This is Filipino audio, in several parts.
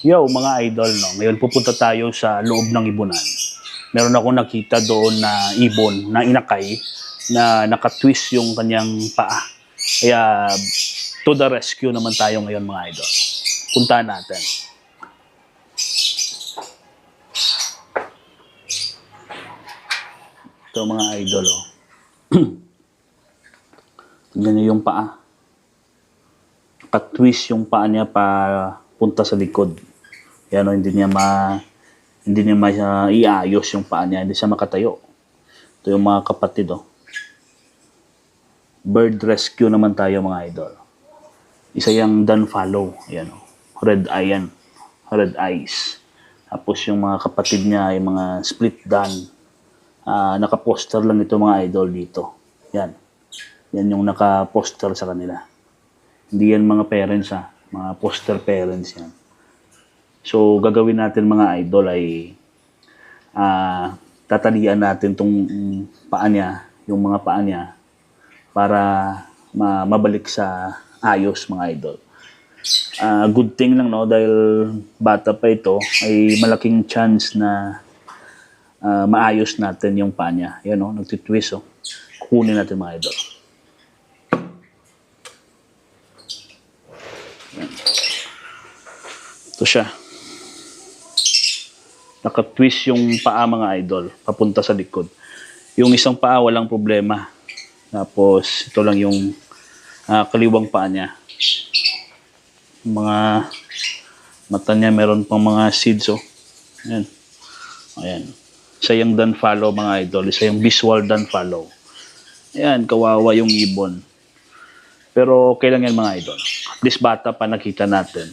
Yo, mga idol, no? Ngayon pupunta tayo sa loob ng ibunan. Meron ako nakita doon na ibon na inakay na nakatwist yung kanyang paa. Kaya to the rescue naman tayo ngayon mga idol. Puntahan natin. Ito mga idol, oh. Tingnan niyo yung paa. Nakatwist yung paa niya pa punta sa likod. Yan, oh, hindi niya iayos yung paa niya, hindi siya makatayo. Ito yung mga kapatid, oh. Bird rescue naman tayo mga idol. Isa yung Dunfallow, ayan, oh. Red eyes. Tapos yung mga kapatid niya ay mga split dun. Naka-poster lang ito mga idol dito. Yan. Yan yung naka-poster sa kanila. Hindi yan mga parents, mga poster parents yan. So, gagawin natin mga idol ay tatalian natin tong paa niya, yung mga paa niya, para mabalik sa ayos mga idol. Good thing lang, no, dahil bata pa ito, ay malaking chance na maayos natin yung paa niya. Yan, no, nagtitwist, oh. Kukunin natin mga idol. Yan. Ito siya. Nakatwist yung paa mga idol, papunta sa likod. Yung isang paa walang problema. Tapos ito lang yung kaliwang paa niya. Mga mata niya meron pang mga seeds, oh. Ayan. Ayan. Isa yung Dunfallow mga idol, isa yung visual Dunfallow. Ayan, kawawa yung ibon. Pero okay lang yan mga idol. At least bata pa nakita natin.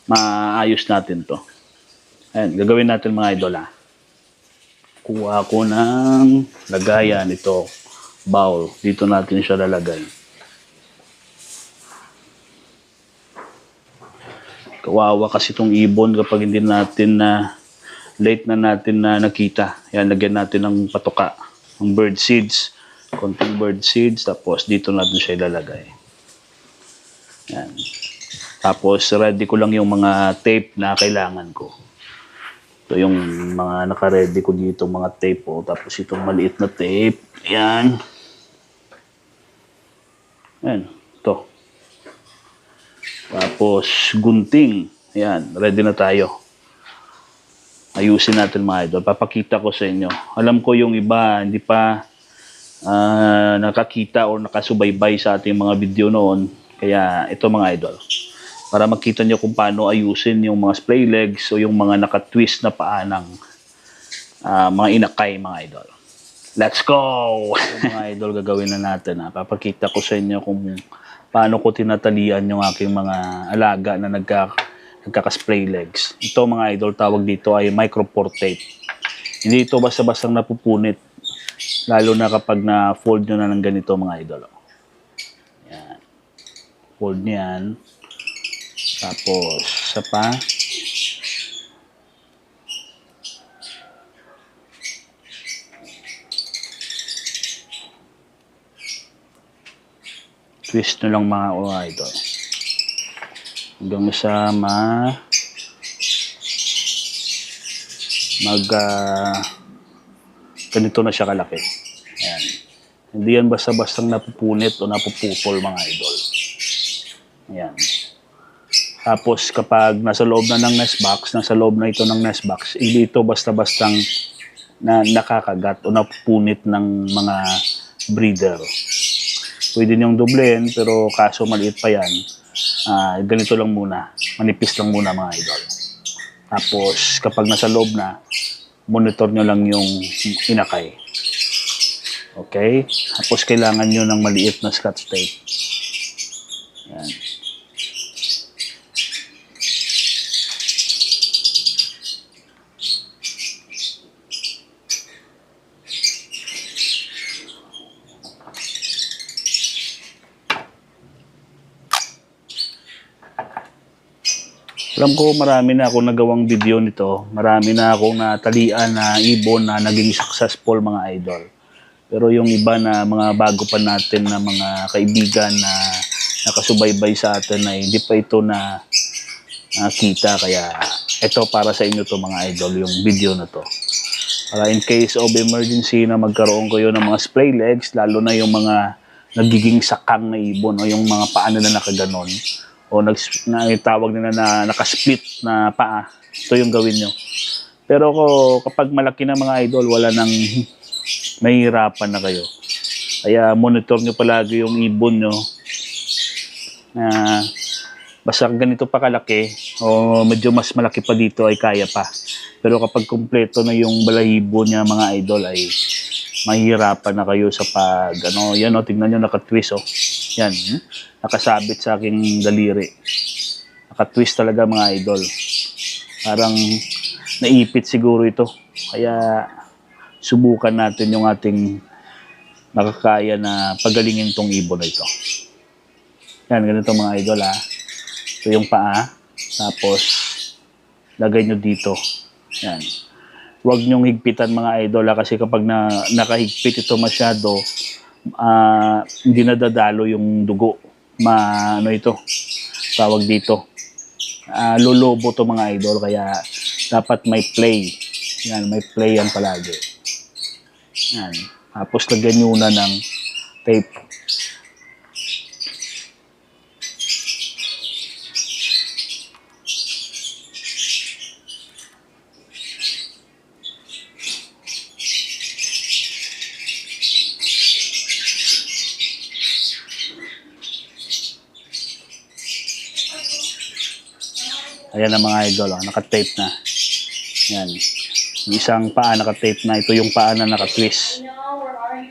Maayos natin to. Ayan, gagawin natin mga idol, Kuha ko ng lagayan ito. Bowl. Dito natin siya lalagay. Kawawa kasi itong ibon kapag hindi natin late na natin na nakita. Ayan, lagyan natin ng patoka. Ng bird seeds. Konting bird seeds. Tapos dito natin siya ilalagay. Ayan. Tapos ready ko lang yung mga tape na kailangan ko. Ito yung mga naka-ready ko dito, mga tape, oh. Tapos itong maliit na tape. Ayan. Ayan. Ito. Tapos gunting. Ayan. Ready na tayo. Ayusin natin mga idol. Papakita ko sa inyo. Alam ko yung iba hindi pa nakakita o nakasubaybay sa ating mga video noon. Kaya ito mga idol. Para makita nyo kung paano ayusin yung mga splay legs o yung mga nakatwist na paa ng mga inakay mga idol. Let's go! Mga idol, gagawin na natin. Papakita ko sa inyo kung paano ko tinatalian yung aking mga alaga na nagkaka-spray legs. Ito mga idol, tawag dito ay micropore tape. Hindi ito basta-bastang napupunit. Lalo na kapag na-fold nyo na ng ganito mga idol. Yan. Fold niyan. Tapos, isa pa. Twist nyo lang mga idol. Hanggang sa ganito na siya kalaki. Ayan. Hindi yan basta-bastang napupunit o napuputol mga idol. Ayan. Tapos kapag nasa loob na ng nest box, nasa loob na ito ng nest box, hindi ito basta-bastang nakakagat o napupunit ng mga breeder. Pwede niyong doblehin, pero kaso maliit pa yan. Ganito lang muna. Manipis lang muna mga idol. Tapos kapag nasa loob na, monitor nyo lang yung inakay. Okay? Tapos kailangan nyo ng maliit na scotch tape. Yan. Alam ko marami na akong nagawang video nito. Marami na akong natalian na ibon na naging successful mga idol. Pero yung iba na mga bago pa natin na mga kaibigan na nakasubaybay sa atin ay hindi pa ito na kita. Kaya ito para sa inyo to mga idol, yung video na to. Para in case of emergency na magkaroon kayo ng mga splay legs, lalo na yung mga nagiging sakang na ibon o yung mga paa na nakaganon o tawag nila na nakasplit na paa, ito yung gawin nyo. Pero kapag malaki na mga idol, wala nang mahihirapan na kayo. Kaya monitor nyo palagi yung ibon nyo na basta ganito pa kalaki o medyo mas malaki pa dito ay kaya pa. Pero kapag kumpleto na yung balahibo niya mga idol ay mahihirapan na kayo sa pag yan tingnan nyo nakatwist yan, nakasabit sa aking daliri, nakatwist talaga mga idol, parang naipit siguro ito. Kaya subukan natin yung ating nakakaya na pagalingin tong ibon na ito. Yan, ganito mga idol ito yung paa, tapos lagay nyo dito. Yan. Huwag nyong higpitan mga idol kasi kapag nakahigpit ito masyado, hindi nadadalo yung dugo. Ito, tawag dito. Lolobo to mga idol, kaya dapat may play. Yan, may play yan palagi. Yan. Tapos lagyan nyo na ng tape. Ayan na mga idol, naka-tape na. Yan. Yung isang paa naka-tape na. Ito yung paa na naka-twist.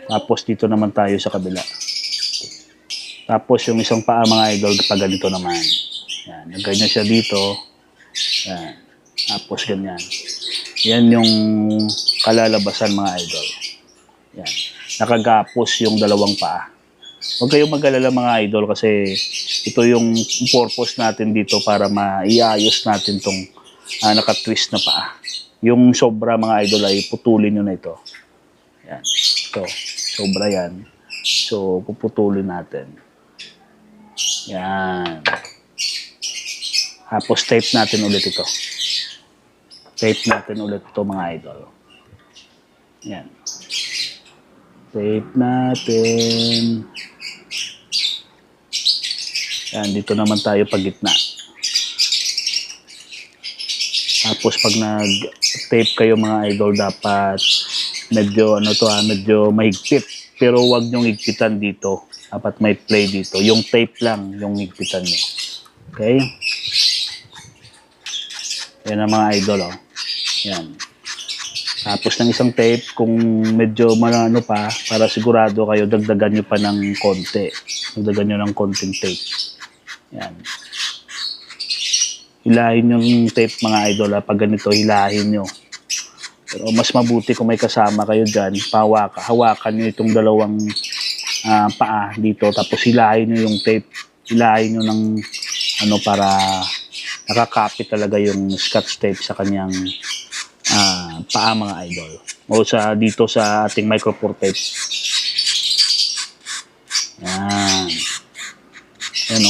Tapos dito naman tayo sa kabila. Tapos yung isang paa mga idol, pag ganito naman. Yan. Ganyan siya dito. Yan. Tapos ganyan. Yan yung kalalabasan mga idol. Yan. Nakagapos yung dalawang paa. Huwag kayong mag-alala mga idol kasi ito yung purpose natin dito para maiayos natin tong nakatwist na paa. Yung sobra mga idol ay putulin nyo na ito. Yan. Ito. Sobra yan. So, puputulin natin. Yan. Tapos tape natin ulit ito. Tape natin ulit ito mga idol. Yan. Tape natin. Yan, dito naman tayo pag gitna. Tapos pag nag-tape kayo mga idol, dapat medyo medyo mahigpit. Pero huwag nyong higpitan dito. Dapat may play dito. Yung tape lang yung higpitan nyo. Okay? Yan ang mga idol Yan. Tapos ng isang tape, kung medyo pa, para sigurado kayo, dagdagan nyo pa ng konti. Dagdagan nyo ng konting tape. Yan. Hilahin yung tape mga idol pag ganito, hilahin nyo. Pero mas mabuti kung may kasama kayo dyan, hawakan nyo itong dalawang paa dito, tapos hilahin nyo yung tape. Hilahin nyo ng para nakakapit talaga yung scotch tape sa kanyang paa mga idol. O dito sa ating micro four tape. Yan. Yan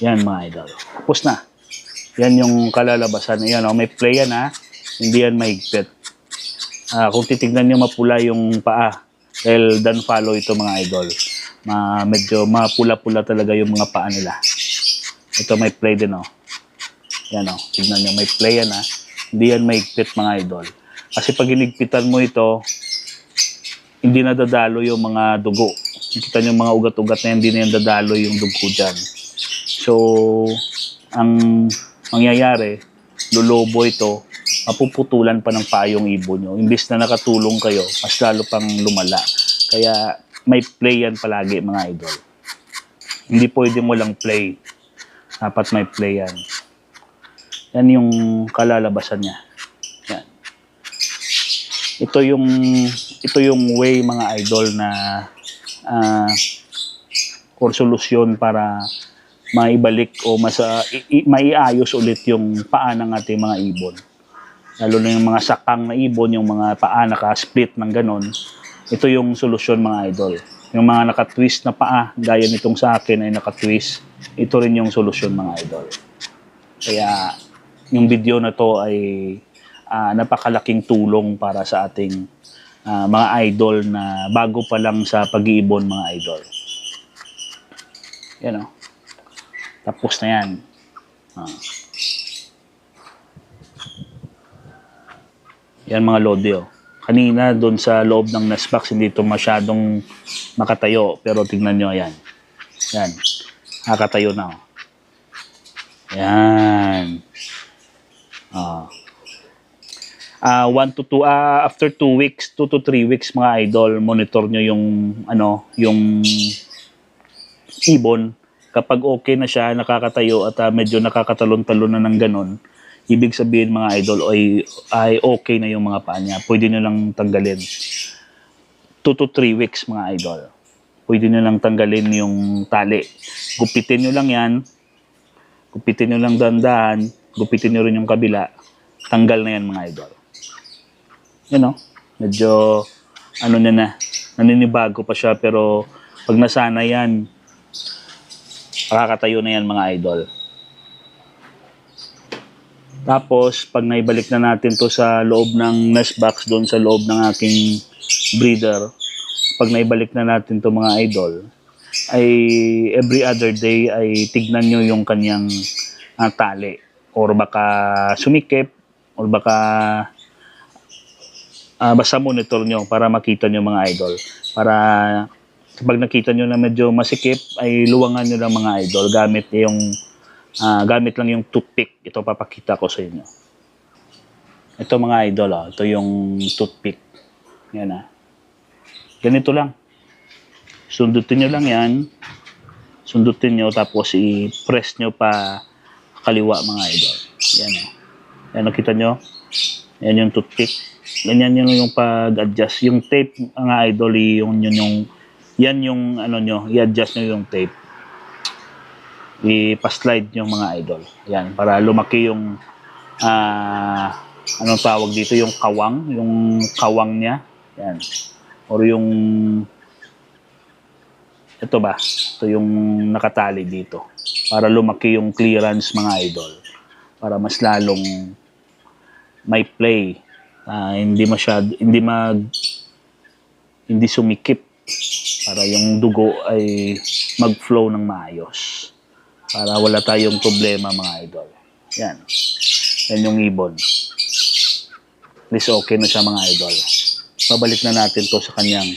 Yan mga idol. Tapos na. Yan yung kalalabasan. Yan may play yan Hindi yan mahigpit. Kung titignan nyo mapula yung paa. Dahil done follow ito mga idol. Medyo mapula-pula talaga yung mga paa nila. Ito may play din Yan tignan nyo. May play yan Hindi yan mahigpit mga idol. Kasi pag hinigpitan mo ito, hindi nadadalo yung mga dugo. Kita nyo mga ugat-ugat na yan, hindi na yan dadalo yung dugo dyan. So, ang mangyayari, lulubo ito, mapuputulan pa ng payong ibon nyo. Imbis na nakatulong kayo, mas lalo pang lumala. Kaya may play yan palagi mga idol. Hindi pwedeng walang play. Dapat may play yan. Yan yung kalalabasan niya. Yan. Ito yung way mga idol na or solusyon para maibalik o maiayos ulit yung paa ng ating mga ibon. Lalo na yung mga sakang na ibon, yung mga paa naka-split ng ganon. Ito yung solusyon mga idol. Yung mga naka-twist na paa, gaya nitong sa akin ay naka-twist. ito rin yung solusyon mga idol. Kaya yung video na to ay napakalaking tulong para sa ating mga idol na bago pa lang sa pag-iibon mga idol. Yan o. Tapos na yan. Yan mga lodi o. Kanina doon sa loob ng nest box hindi ito masyadong makatayo. Pero tignan nyo yan. Yan. Nakatayo na o. Yan. 1 to 2 after 2 weeks, 2 to 3 weeks mga idol, monitor nyo yung yung ibon. Kapag okay na siya, nakakatayo at medyo nakakatalon-talon na ng ganon, ibig sabihin mga idol ay okay na yung mga paa niya. Pwede nyo lang tanggalin. 2 to 3 weeks mga idol. Pwede nyo lang tanggalin yung tali. Gupitin nyo lang yan. Gupitin nyo lang dahan-dahan. Gupitin nyo rin yung kabila. Tanggal na yan mga idol. Yan o. Medyo naninibago pa siya pero pag nasana yan, makakatayo na yan mga idol. Tapos, pag naibalik na natin to sa loob ng nest box, doon sa loob ng aking breeder, pag naibalik na natin to mga idol, ay every other day ay tignan nyo yung kanyang tali. Or baka sumikip, or baka basta monitor nyo para makita nyo mga idol. Para kapag nakita nyo na medyo masikip, ay luwangan nyo lang mga idol gamit lang yung toothpick. Ito papakita ko sa inyo. Ito mga idol, ito yung toothpick. Yan ganito lang. Sundutin nyo lang yan. Sundutin nyo tapos i-press nyo pa kaliwa mga idol. Yan Yan nakita nyo? Yan yung toothpick. Ganyan yung pag-adjust. Yung tape mga idol, yan yung i-adjust nyo yung tape. I-pa-slide nyo mga idol. Yan, para lumaki yung anong tawag dito, yung kawang niya. Yan. Or yung ito yung nakatali dito. Para lumaki yung clearance mga idol. Para mas lalong may play. Hindi sumikip. Para yung dugo ay mag-flow ng maayos. Para wala tayong problema mga idol. Yan. Yan yung ibon. At least okay na siya mga idol. Pabalik na natin to sa kanyang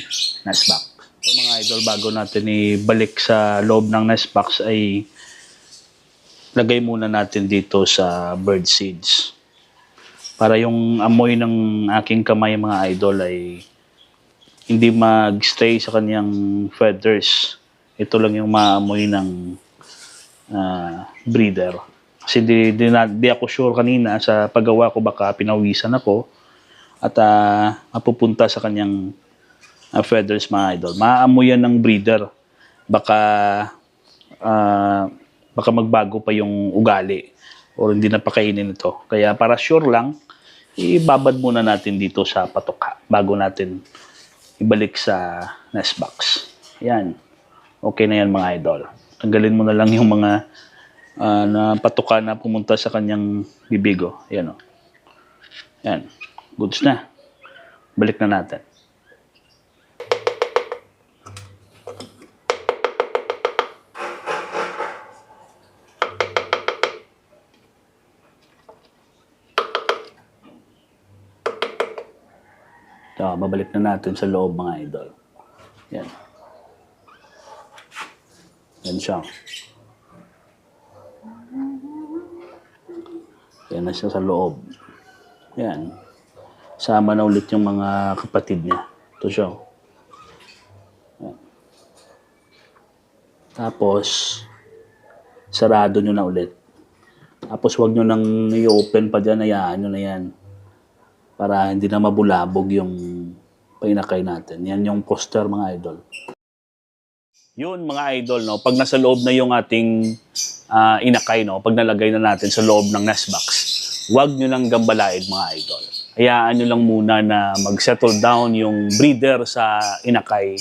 nest box. So mga idol, bago natin ibalik sa loob ng nest box ay lagay muna natin dito sa bird seeds. Para yung amoy ng aking kamay mga idol ay hindi mag-stay sa kanyang feathers. Ito lang yung maamoy ng breeder. Kasi di ako sure kanina sa paggawa ko, baka pinawisan ako at mapupunta sa kanyang feathers mga idol. Maamoy yan ng breeder. Baka magbago pa yung ugali o hindi na pakainin ito. Kaya para sure lang, ibabad muna natin dito sa patoka bago natin ibalik sa nest box. Yan. Okay na yan mga idol. Tanggalin mo na lang yung mga na patoka na pumunta sa kanyang bibigo. Yan o. Yan. Goods na. Balik na natin. So, babalik na natin sa loob mga idol. Yan. Yan siya. Yan na siya sa loob. Yan. Sama na ulit yung mga kapatid niya. Ito siya. Yan. Tapos, sarado nyo na ulit. Tapos, wag nyo nang i-open pa dyan. Hayaan nyo na yan. Para hindi na mabulabog yung painakay natin. Yan yung poster mga idol. Yun mga idol, no? Pag nasa loob na yung ating inakay, no? Pag nalagay na natin sa loob ng nest box, huwag nyo lang gambalaid mga idol. Hayaan nyo lang muna na mag-settle down yung breeder sa inakay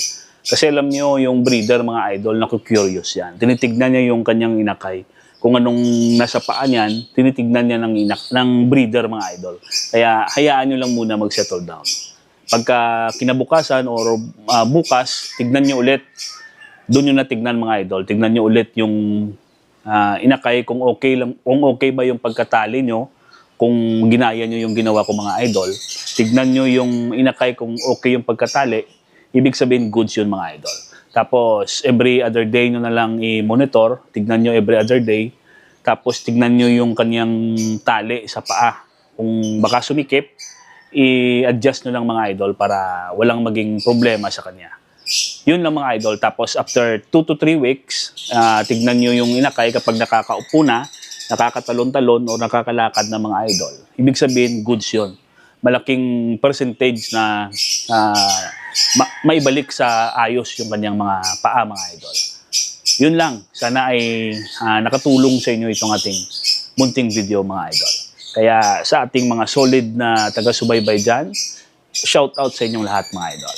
Kasi alam nyo, yung breeder mga idol, naku-curious yan. Tinitignan niya yung kanyang inakay. Kung anong nasa paa niyan, tinitignan niya ng breeder mga idol. Kaya hayaan nyo lang muna mag-settle down. Pagka kinabukasan or bukas, tignan nyo ulit. Doon nyo natignan mga idol. Tignan nyo ulit yung inakay kung okay lang, kung okay ba yung pagkatali nyo, kung ginaya nyo yung ginawa ko mga idol. Tignan nyo yung inakay kung okay yung pagkatali, ibig sabihin goods yun mga idol. Tapos every other day nyo na lang i-monitor, tignan nyo every other day. Tapos tignan nyo yung kanyang tali sa paa. Kung baka sumikip, i-adjust nyo lang mga idol para walang maging problema sa kanya. Yun lang mga idol. Tapos after 2 to 3 weeks, tignan nyo yung inakay kapag nakakaupo na, nakakatalon-talon o nakakalakad na mga idol. Ibig sabihin, goods yun. Malaking percentage na maibalik sa ayos yung kanyang mga paa mga idol. Yun lang. Sana ay nakatulong sa inyo itong ating munting video mga idol. Kaya sa ating mga solid na taga-subaybay dyan, shout out sa inyong lahat mga idol.